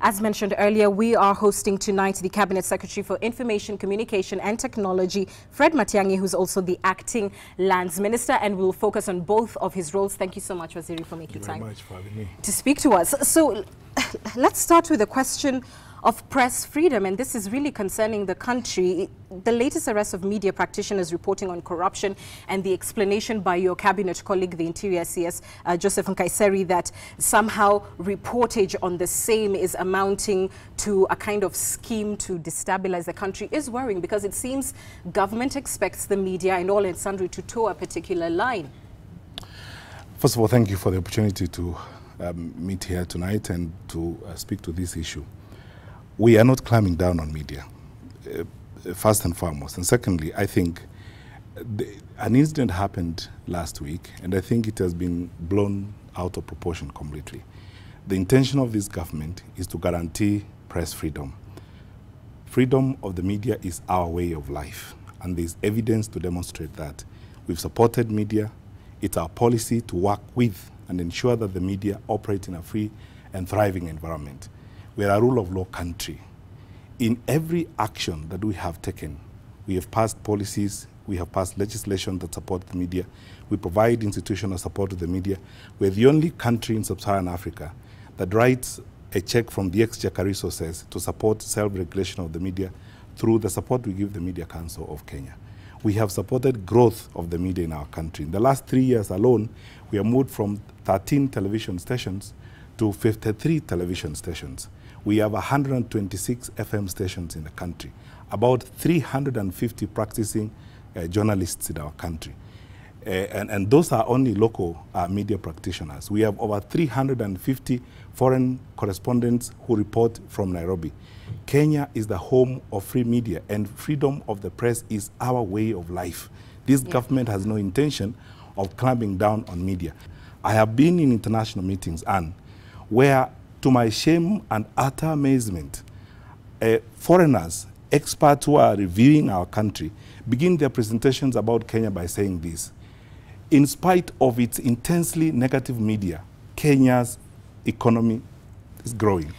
As mentioned earlier, we are hosting tonight the Cabinet Secretary for Information, Communication and Technology, Fred Matiang'i, who's also the acting Lands Minister, and we'll focus on both of his roles. Thank you so much, Waziri, for making time very much for having me to speak to us. So let's start with the question of press freedom, and this is really concerning the country. The latest arrest of media practitioners reporting on corruption and the explanation by your cabinet colleague, the Interior CS, Joseph Nkaiseri, that somehow reportage on the same is amounting to a kind of scheme to destabilize the country is worrying, because it seems government expects the media and all and sundry to toe a particular line. First of all, thank you for the opportunity to meet here tonight and to speak to this issue. We are not climbing down on media, first and foremost. And secondly, I think an incident happened last week, and I think it has been blown out of proportion completely. The intention of this government is to guarantee press freedom. Freedom of the media is our way of life, and there's evidence to demonstrate that. We've supported media. It's our policy to work with and ensure that the media operate in a free and thriving environment. We are a rule of law country. In every action that we have taken, we have passed policies, we have passed legislation that support the media, we provide institutional support to the media. We're the only country in sub-Saharan Africa that writes a check from the Exchequer resources to support self-regulation of the media through the support we give the Media Council of Kenya. We have supported growth of the media in our country. In the last 3 years alone, we have moved from 13 television stations to 53 television stations. We have 126 FM stations in the country, about 350 practicing journalists in our country. And those are only local media practitioners. We have over 350 foreign correspondents who report from Nairobi. Kenya is the home of free media, and freedom of the press is our way of life. This government has no intention of clamping down on media. I have been in international meetings, and where, to my shame and utter amazement, foreigners, experts who are reviewing our country, begin their presentations about Kenya by saying this: in spite of its intensely negative media, Kenya's economy is growing.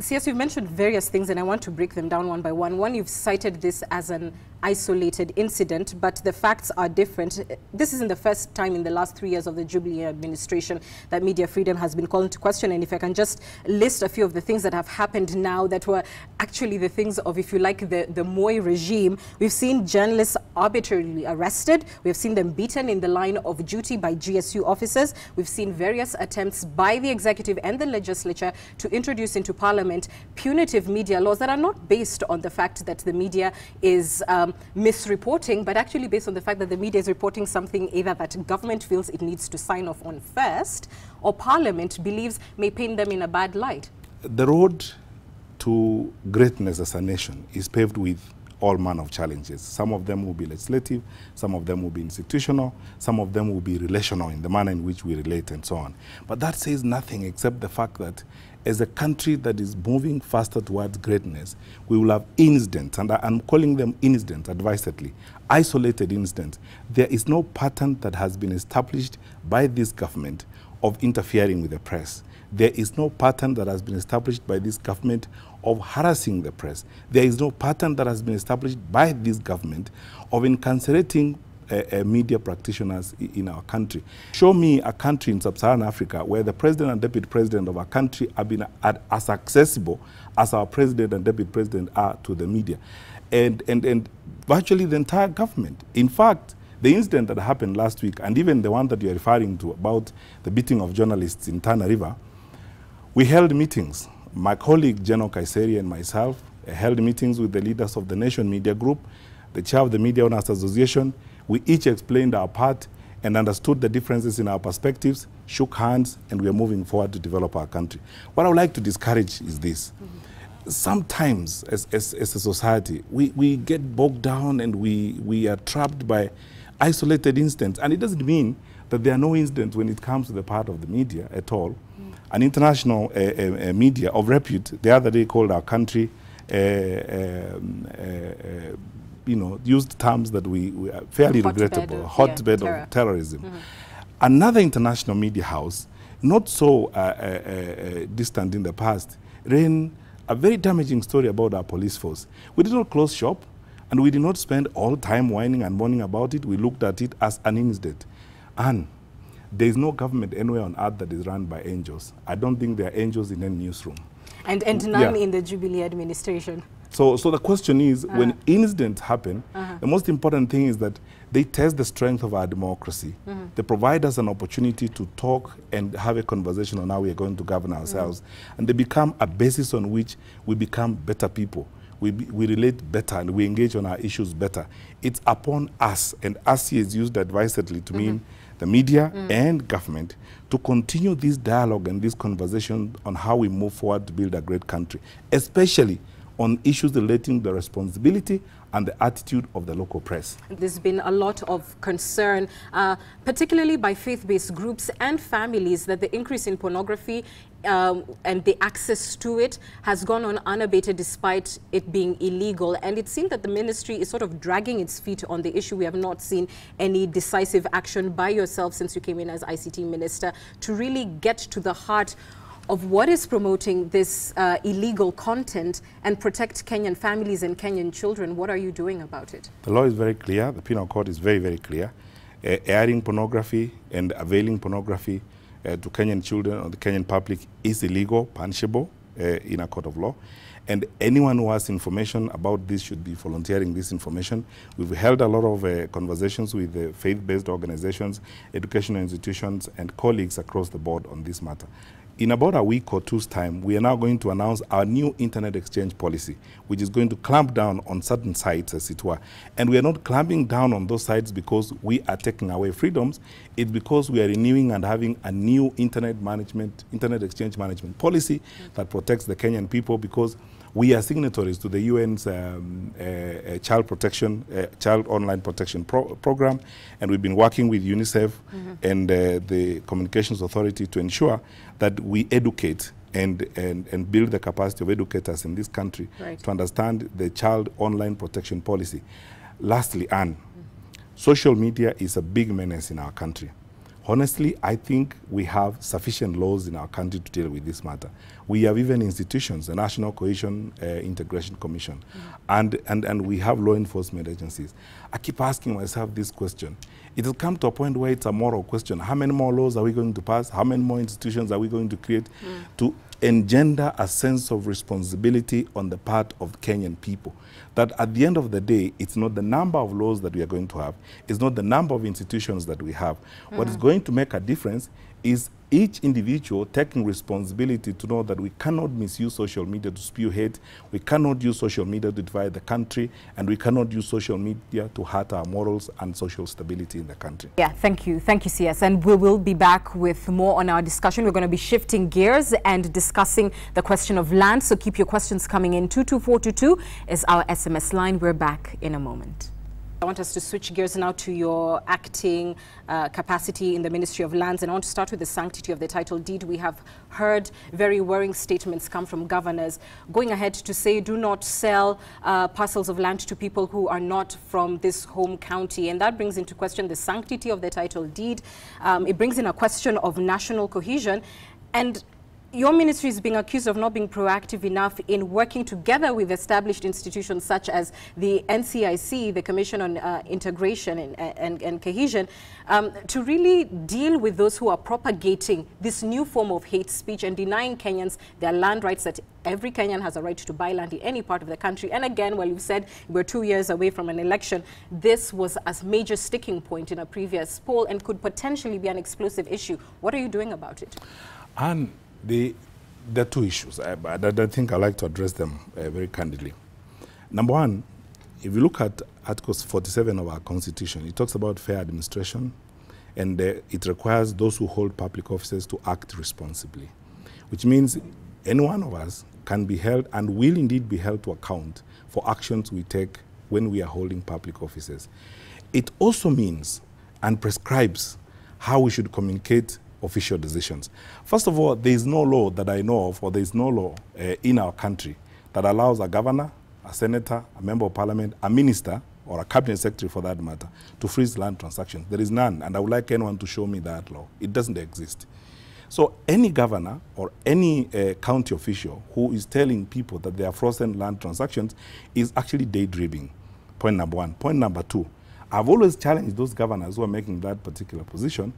CS, you've mentioned various things, and I want to break them down one by one. One, you've cited this as an isolated incident, but the facts are different. This isn't the first time in the last 3 years of the Jubilee administration that media freedom has been called into question. And if I can just list a few of the things that have happened now that were actually the things of, if you like, the Moi regime. We've seen journalists arbitrarily arrested. We've seen them beaten in the line of duty by GSU officers. We've seen various attempts by the executive and the legislature to introduce into parliament punitive media laws that are not based on the fact that the media is misreporting, but actually based on the fact that the media is reporting something either that government feels it needs to sign off on first, or parliament believes may paint them in a bad light. The road to greatness as a nation is paved with all manner of challenges. Some of them will be legislative, some of them will be institutional, some of them will be relational in the manner in which we relate and so on. But that says nothing except the fact that as a country that is moving faster towards greatness, we will have incidents, and I'm calling them incidents advisedly, isolated incidents. There is no pattern that has been established by this government of interfering with the press. There is no pattern that has been established by this government of harassing the press. There is no pattern that has been established by this government of incarcerating media practitioners in our country. Show me a country in sub-Saharan Africa where the president and deputy president of our country have been as accessible as our president and deputy president are to the media. And virtually the entire government. In fact, the incident that happened last week, and even the one that you're referring to about the beating of journalists in Tana River, we held meetings. My colleague, General Nkaiseri, and myself held meetings with the leaders of the Nation Media Group, the chair of the Media Owners Association. We each explained our part and understood the differences in our perspectives, shook hands, and we are moving forward to develop our country. What I would like to discourage is this. Sometimes, as a society, we get bogged down and we are trapped by isolated incidents. And it doesn't mean that there are no incidents when it comes to the part of the media at all. An international media of repute the other day called our country used terms that we are fairly regrettable, hotbed of terrorism. Another international media house, not so distant in the past, ran a very damaging story about our police force. We did not close shop, and we did not spend all time whining and mourning about it. We looked at it as an incident. And there is no government anywhere on earth that is run by angels. I don't think there are angels in any newsroom. And none in the Jubilee administration. So the question is, when incidents happen, the most important thing is that they test the strength of our democracy. They provide us an opportunity to talk and have a conversation on how we are going to govern ourselves. And they become a basis on which we become better people. We relate better and we engage on our issues better. It's upon us, and us is used advisedly to mean the media and government, to continue this dialogue and this conversation on how we move forward to build a great country, especially on issues relating to the responsibility and the attitude of the local press. There's been a lot of concern, particularly by faith-based groups and families, that the increase in pornography and the access to it has gone on unabated despite it being illegal. And it seems that the ministry is sort of dragging its feet on the issue. We have not seen any decisive action by yourself since you came in as ICT minister to really get to the heart of what is promoting this illegal content and protect Kenyan families and Kenyan children. What are you doing about it? The law is very clear. The penal code is very, very clear. Airing pornography and availing pornography to Kenyan children or the Kenyan public is illegal, punishable in a court of law. And anyone who has information about this should be volunteering this information. We've held a lot of conversations with faith-based organizations, educational institutions, and colleagues across the board on this matter. In about a week or two's time, we are now going to announce our new internet exchange policy, which is going to clamp down on certain sites, as it were. And we are not clamping down on those sites because we are taking away freedoms. It's because we are renewing and having a new internet exchange management policy that protects the Kenyan people, because we are signatories to the UN's child online protection program, and we've been working with UNICEF and the Communications Authority to ensure that we educate and build the capacity of educators in this country to understand the child online protection policy. Lastly, Anne, social media is a big menace in our country. Honestly, I think we have sufficient laws in our country to deal with this matter. We have even institutions, the National Cohesion Integration Commission, and we have law enforcement agencies. I keep asking myself this question. It will come to a point where it's a moral question. How many more laws are we going to pass? How many more institutions are we going to create to engender a sense of responsibility on the part of Kenyan people? That at the end of the day, it's not the number of laws that we are going to have, it's not the number of institutions that we have. What is going to make a difference is each individual taking responsibility to know that we cannot misuse social media to spew hate, we cannot use social media to divide the country, and we cannot use social media to hurt our morals and social stability in the country. Yeah, thank you, CS. And we will be back with more on our discussion. We're going to be shifting gears and discussing the question of land, so keep your questions coming in. 22422 is our SMS line. We're back in a moment. I want us to switch gears now to your acting capacity in the Ministry of Lands, and I want to start with the sanctity of the title deed. We have heard very worrying statements come from governors going ahead to say do not sell parcels of land to people who are not from this home county, and that brings into question the sanctity of the title deed. It brings in a question of national cohesion, and your ministry is being accused of not being proactive enough in working together with established institutions such as the NCIC, the Commission on Integration and Cohesion, to really deal with those who are propagating this new form of hate speech and denying Kenyans their land rights, that every Kenyan has a right to buy land in any part of the country. And again, well, you've said we're 2 years away from an election. This was a major sticking point in a previous poll and could potentially be an explosive issue. What are you doing about it? And there are two issues, but I think I'd like to address them very candidly. Number one, if you look at Article 47 of our Constitution, it talks about fair administration, and it requires those who hold public offices to act responsibly, which means any one of us can be held and will indeed be held to account for actions we take when we are holding public offices. It also means and prescribes how we should communicate official decisions. First of all, there is no law that I know of, or there is no law in our country that allows a governor, a senator, a member of parliament, a minister, or a cabinet secretary for that matter, to freeze land transactions. There is none, and I would like anyone to show me that law. It doesn't exist. So any governor or any county official who is telling people that they are frozen land transactions is actually daydreaming. Point number one. Point number two, I've always challenged those governors who are making that particular position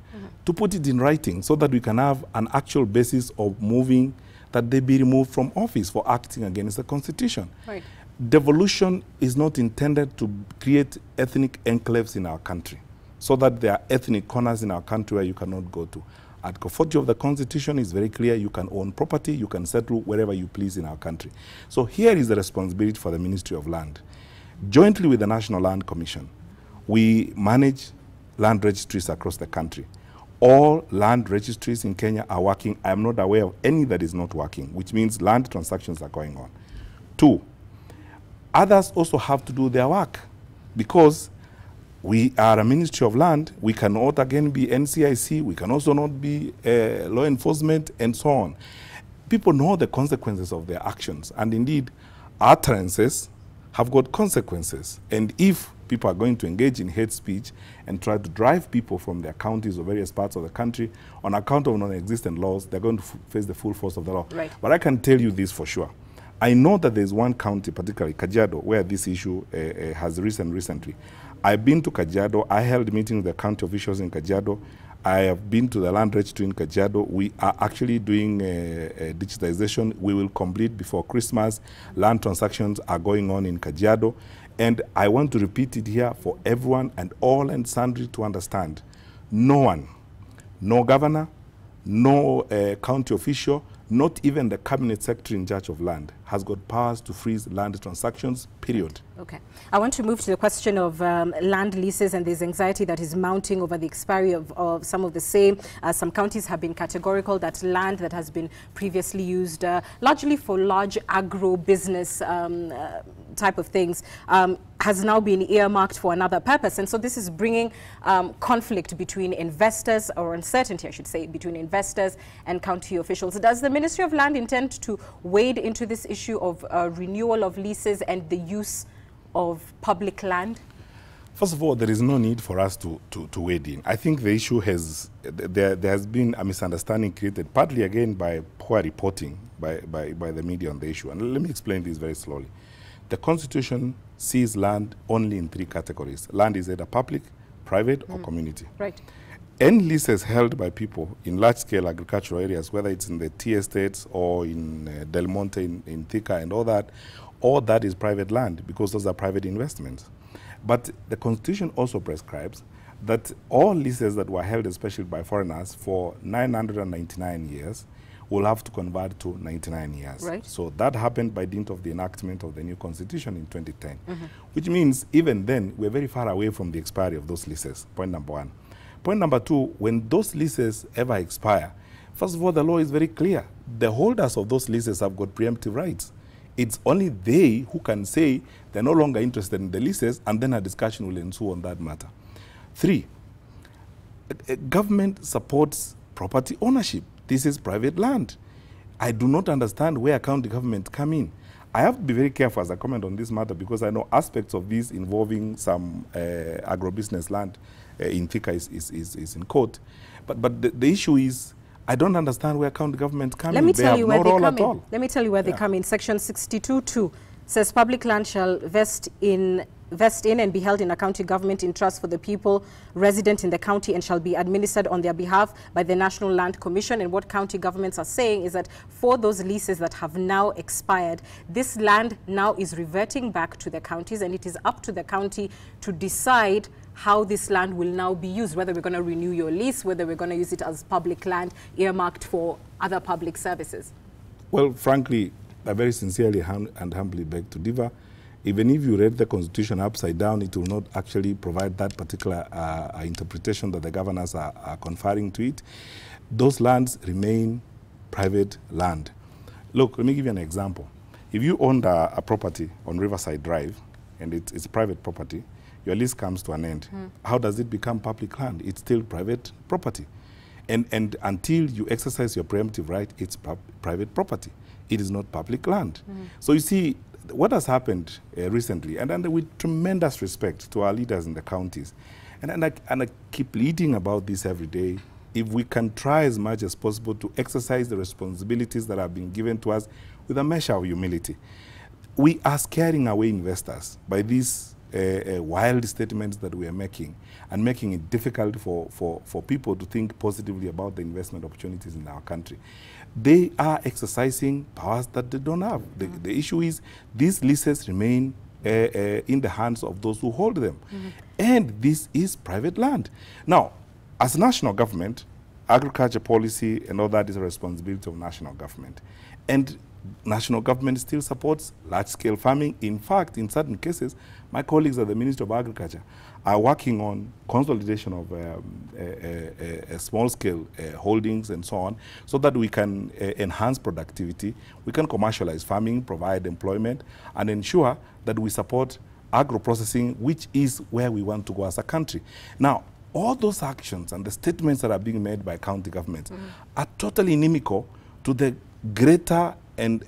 to put it in writing so that we can have an actual basis of moving that they be removed from office for acting against the Constitution. Right. Devolution is not intended to create ethnic enclaves in our country so that there are ethnic corners in our country where you cannot go to. Article 40 of the Constitution is very clear. You can own property, you can settle wherever you please in our country. So here is the responsibility for the Ministry of Land. Jointly with the National Land Commission, we manage land registries across the country. All land registries in Kenya are working. I am not aware of any that is not working, which means land transactions are going on. Two, others also have to do their work because we are a Ministry of Land. We cannot again be NCIC. We can also not be law enforcement and so on. People know the consequences of their actions, and indeed utterances have got consequences. And if people are going to engage in hate speech and try to drive people from their counties or various parts of the country on account of non-existent laws, they're going to face the full force of the law. Right. But I can tell you this for sure. I know that there's one county, particularly Kajiado, where this issue has risen recently. I've been to Kajiado. I held meetings with the county officials in Kajiado. I have been to the land registry in Kajiado. We are actually doing digitization. We will complete before Christmas. Land transactions are going on in Kajiado. And I want to repeat it here for everyone and all and sundry to understand. No one, no governor, no county official, not even the cabinet secretary in charge of land has got powers to freeze land transactions, period. Okay. I want to move to the question of land leases, and there's anxiety that is mounting over the expiry of some of the same. Some counties have been categorical that land that has been previously used largely for large agro-business type of things has now been earmarked for another purpose. And so this is bringing conflict between investors, or uncertainty, I should say, between investors and county officials. Does the Ministry of Land intend to wade into this issue of renewal of leases and the use of public land? First of all, there is no need for us to wade in. I think the issue has, there has been a misunderstanding created, partly again by poor reporting by the media on the issue. And let me explain this very slowly. The Constitution sees land only in three categories. Land is either public, private, or community. Right. Any leases held by people in large-scale agricultural areas, whether it's in the tea estates or in Del Monte, in Thika and all that is private land because those are private investments. But the Constitution also prescribes that all leases that were held, especially by foreigners, for 999 years will have to convert to 99 years. Right. So that happened by dint of the enactment of the new Constitution in 2010, which means even then we're very far away from the expiry of those leases, point number one. Point number two, when those leases ever expire, first of all, the law is very clear. The holders of those leases have got preemptive rights. It's only they who can say they're no longer interested in the leases, and then a discussion will ensue on that matter. Three, government supports property ownership. This is private land. I do not understand where county government come in. I have to be very careful as I comment on this matter because I know aspects of this involving some agribusiness land in Thika is in court. But the issue is, I don't understand where county government come in. Let me tell you where they come in. Let me tell you where they come in. Section 62(2) says public land shall vest in and be held in a county government in trust for the people resident in the county and shall be administered on their behalf by the National Land Commission. And what county governments are saying is that for those leases that have now expired, this land now is reverting back to the counties, and it is up to the county to decide how this land will now be used, whether we're going to renew your lease, whether we're going to use it as public land earmarked for other public services. Well, frankly, I very sincerely and humbly beg to differ. Even if you read the Constitution upside down, it will not actually provide that particular interpretation that the governors are conferring to it. Those lands remain private land. Look, let me give you an example. If you owned a property on Riverside Drive, and it's private property, your lease comes to an end. How does it become public land? It's still private property. And until you exercise your preemptive right, it's private property. It is not public land. So you see, what has happened recently, and with tremendous respect to our leaders in the counties, and I keep pleading about this every day, if we can try as much as possible to exercise the responsibilities that have been given to us with a measure of humility. We are scaring away investors by these wild statements that we are making and making it difficult for people to think positively about the investment opportunities in our country. They are exercising powers that they don't have. The issue is these leases remain in the hands of those who hold them. And this is private land. Now, as a national government, agriculture policy and all that is a responsibility of national government. And national government still supports large-scale farming. In fact, in certain cases, my colleagues at the Ministry of Agriculture are working on consolidation of small-scale holdings and so on, so that we can enhance productivity, we can commercialize farming, provide employment, and ensure that we support agro-processing, which is where we want to go as a country. Now, all those actions and the statements that are being made by county governments are totally inimical to the greater and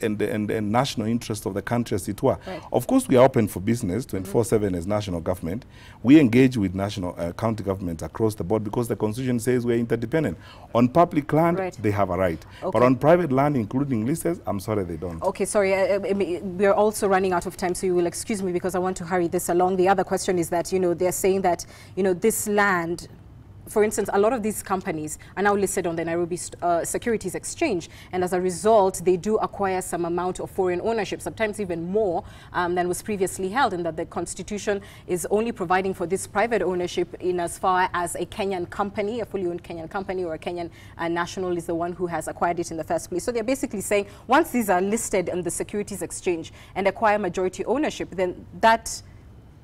national interest of the country, as it were. Right. Of course, we are open for business 24/7 as national government. We engage with national county governments across the board because the Constitution says we're interdependent. On public land, they have a right. Okay. But on private land, including leases, I'm sorry, they don't. Okay, sorry. We're also running out of time, so you will excuse me because I want to hurry this along. The other question is that, they're saying that, this land, for instance, a lot of these companies are now listed on the Nairobi Securities Exchange, and as a result, they do acquire some amount of foreign ownership, sometimes even more than was previously held, and that the Constitution is only providing for this private ownership in as far as a Kenyan company, a fully owned Kenyan company or a Kenyan national is the one who has acquired it in the first place. So they're basically saying once these are listed on the Securities Exchange and acquire majority ownership, then that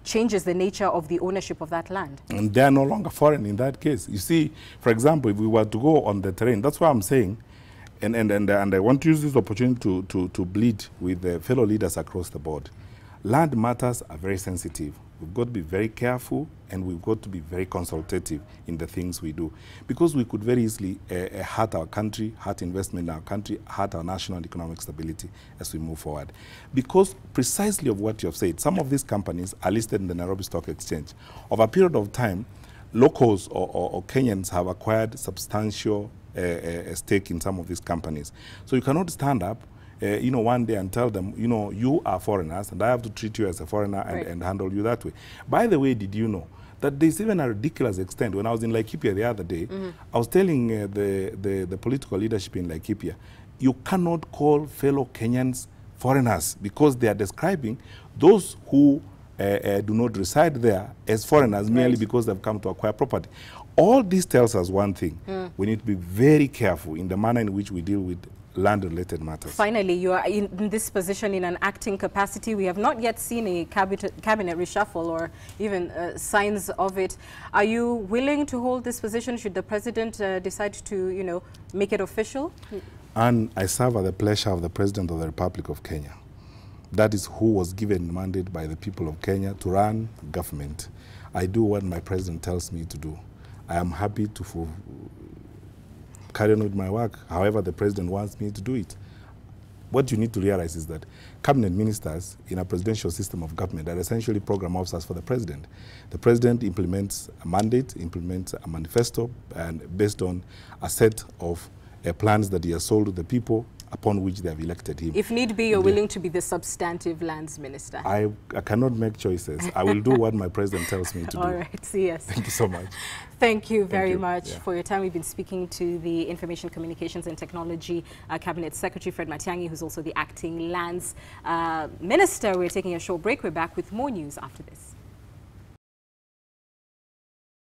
changes the nature of the ownership of that land. And they are no longer foreign in that case. You see, for example, if we were to go on the terrain, that's what I'm saying, and I want to use this opportunity to plead with the fellow leaders across the board. Land matters are very sensitive. We've got to be very careful, and we've got to be very consultative in the things we do, because we could very easily hurt our country, hurt investment in our country, hurt our national and economic stability as we move forward. Because precisely of what you have said, some of these companies are listed in the Nairobi Stock Exchange. Over a period of time, locals or Kenyans have acquired substantial stake in some of these companies. So you cannot stand up one day and tell them, you are foreigners and I have to treat you as a foreigner and handle you that way. By the way, did you know that there's even a ridiculous extent? When I was in Laikipia the other day, I was telling the political leadership in Laikipia, you cannot call fellow Kenyans foreigners because they are describing those who do not reside there as foreigners merely because they've come to acquire property. All this tells us one thing. We need to be very careful in the manner in which we deal with land-related matters. Finally, you are in this position in an acting capacity. We have not yet seen a cabinet reshuffle or even signs of it. Are you willing to hold this position should the president decide to, make it official? And I serve at the pleasure of the President of the Republic of Kenya. That is who was given mandate by the people of Kenya to run government. I do what my president tells me to do. I am happy to carry on with my work, however the president wants me to do it. What you need to realize is that cabinet ministers in a presidential system of government are essentially program officers for the president. The president implements a mandate, implements a manifesto, and based on a set of plans that he has sold to the people upon which they have elected him. If need be, you're willing to be the substantive lands minister? I cannot make choices. I will do what my president tells me to do. All right, yes. Thank you so much. Thank you very much for your time. We've been speaking to the Information Communications and Technology Cabinet Secretary, Fred Matiang'i, who's also the acting lands minister. We're taking a short break. We're back with more news after this.